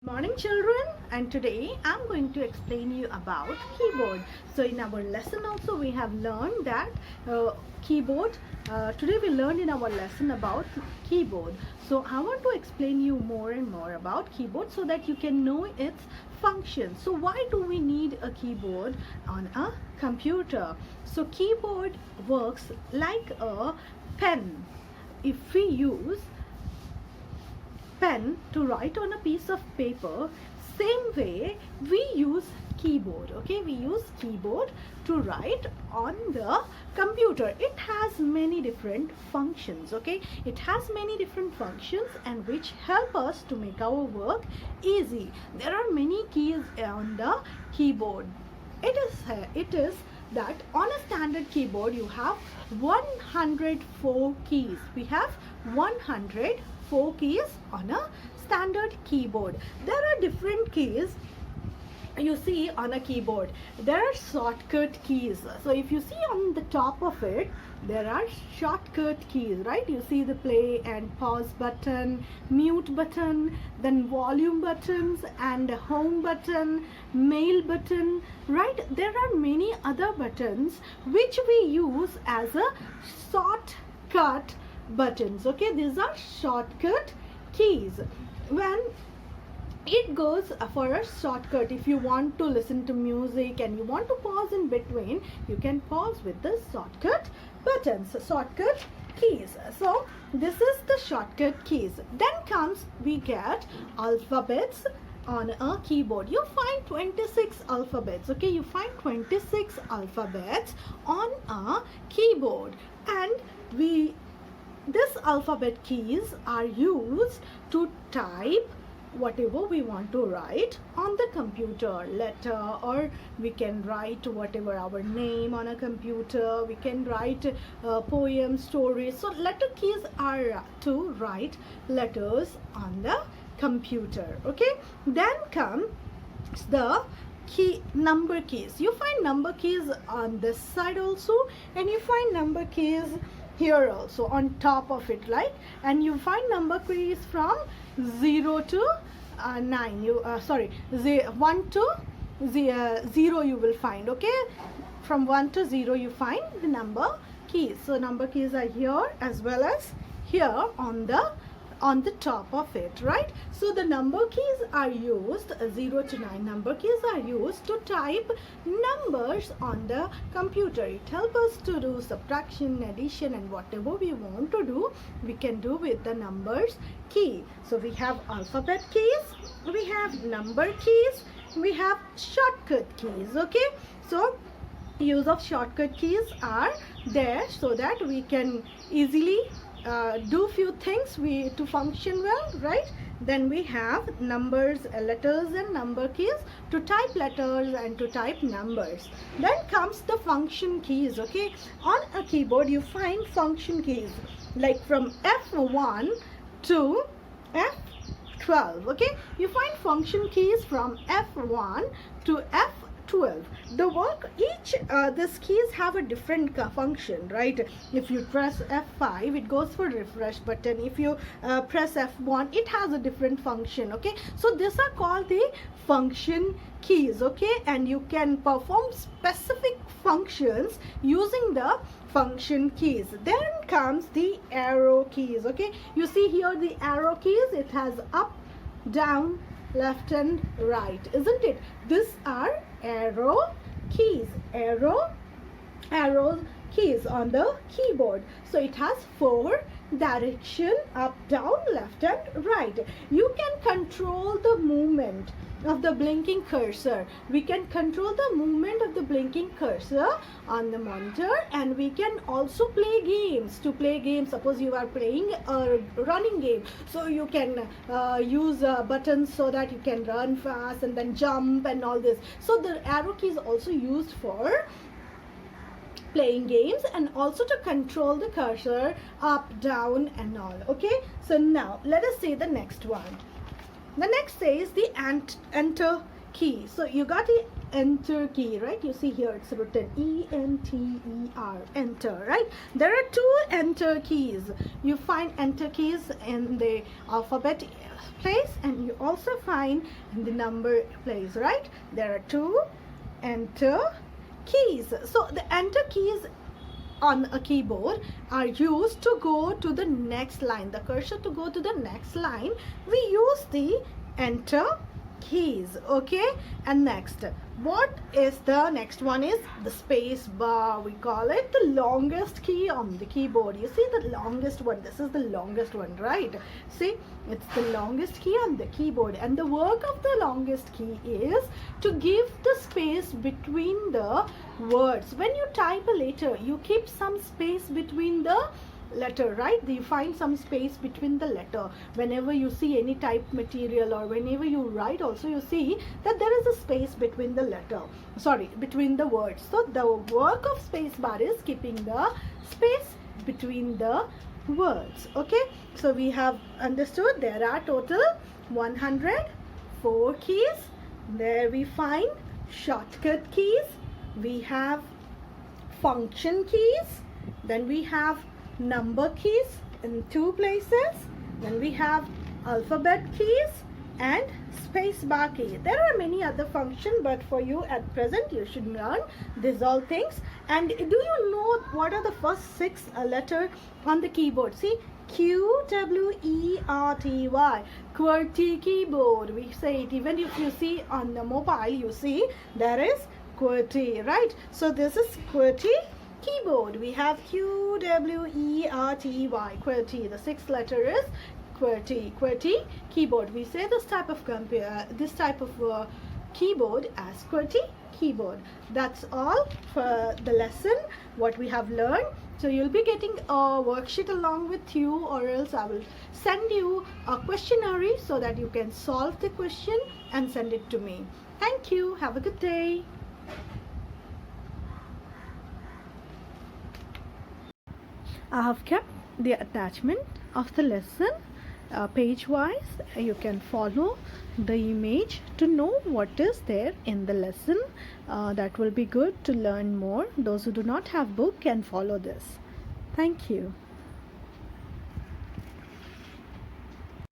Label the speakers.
Speaker 1: Morning children, and today I'm going to explain you about keyboard. So in our lesson also we have learned that keyboard. Today we learned in our lesson about keyboard. So I want to explain you more and more about keyboard so that you can know its function. So why do we need a keyboard on a computer? So keyboard works like a pen. If we use pen to write on a piece of paper, same way we use keyboard. Okay, we use keyboard to write on the computer. It has many different functions. Okay, it has many different functions and which help us to make our work easy. There are many keys on the keyboard. It is that on a standard keyboard you have 104 keys. We have 104 keys on a standard keyboard. There are different keys you see on a keyboard. There are shortcut keys. So if you see on the top of it, there are shortcut keys, right? You see the play and pause button, mute button, then volume buttons and home button, mail button, right? There are many other buttons which we use as a shortcut buttons. Okay, these are shortcut keys. When it goes for a shortcut, if you want to listen to music and you want to pause in between, you can pause with the shortcut buttons, shortcut keys. So this is the shortcut keys. Then comes, we get alphabets on a keyboard. You find 26 alphabets. Okay, you find 26 alphabets on a keyboard, and this alphabet keys are used to type whatever we want to write on the computer, letter, or we can write whatever our name on a computer. We can write poems, stories. So letter keys are to write letters on the computer. Okay, then comes the number keys. You find number keys on this side also, and you find number keys here also on top of it, like, and you find number keys from 0 to 9. 1 to 0 you will find. Okay, from 1 to 0 you find the number keys. So number keys are here as well as here on the top of it, right? So the number keys are used, 0 to 9 number keys are used to type numbers on the computer. It helps us to do subtraction, addition, and whatever we want to do, we can do with the numbers key. So we have alphabet keys, we have number keys, we have shortcut keys. Okay, so use of shortcut keys are there so that we can easily do few things to function well, right? Then we have numbers, letters and number keys to type letters and to type numbers. Then comes the function keys. Okay, on a keyboard you find function keys like from F1 to F12. Okay, you find function keys from F1 to F12. The work these keys have a different function, right? If you press F5, it goes for refresh button. If you press F1, it has a different function. Okay, so these are called the function keys. Okay, and you can perform specific functions using the function keys. Then comes the arrow keys. Okay, you see here the arrow keys. It has up, down, left and right, isn't it? These are arrow keys, arrow keys on the keyboard. So it has 4 direction, up, down, left and right. You can control the movement of the blinking cursor. We can control the movement of the blinking cursor on the monitor, and we can also play games. To play games, suppose you are playing a running game, so you can use buttons so that you can run fast and then jump and all this. So the arrow key is also used for playing games and also to control the cursor up, down and all. Okay, so now let us see the next one. The next says the enter key. So you got the enter key, right? You see here it's written E-N-T-E-R, enter, right? There are two enter keys. You find enter keys in the alphabet place, and you also find in the number place, right? There are two enter keys. So the enter keys on a keyboard are used to go to the next line, the cursor to go to the next line. We use the enter keys, okay? And next, what is the next one is the space bar. We call it the longest key on the keyboard. You see the longest one, this is the longest one, right? See, it's the longest key on the keyboard, and the work of the longest key is to give the space between the words. When you type a letter, you keep some space between the letter, right? You find some space between the letter. Whenever you see any type material or whenever you write also, you see that there is a space between the letter, sorry, between the words. So the work of space bar is keeping the space between the words, okay? So we have understood there are total 104 keys. There we find shortcut keys, we have function keys, then we have number keys in two places, then we have alphabet keys and space bar key. There are many other functions, but for you at present you should learn these all things. And do you know what are the first 6 letters on the keyboard? See, QWERTY, QWERTY keyboard. We say it even if you see on the mobile, you see there is QWERTY, right? So this is QWERTY keyboard. We have QWERTY, QWERTY. The 6th letter is QWERTY, QWERTY keyboard. We say this type of keyboard as QWERTY keyboard. That's all for the lesson, what we have learned. So you'll be getting a worksheet along with you, or else I will send you a questionnaire so that you can solve the question and send it to me. Thank you. Have a good day. I have kept the attachment of the lesson page wise. You can follow the image to know what is there in the lesson. That will be good to learn more. Those who do not have book can follow this. Thank you.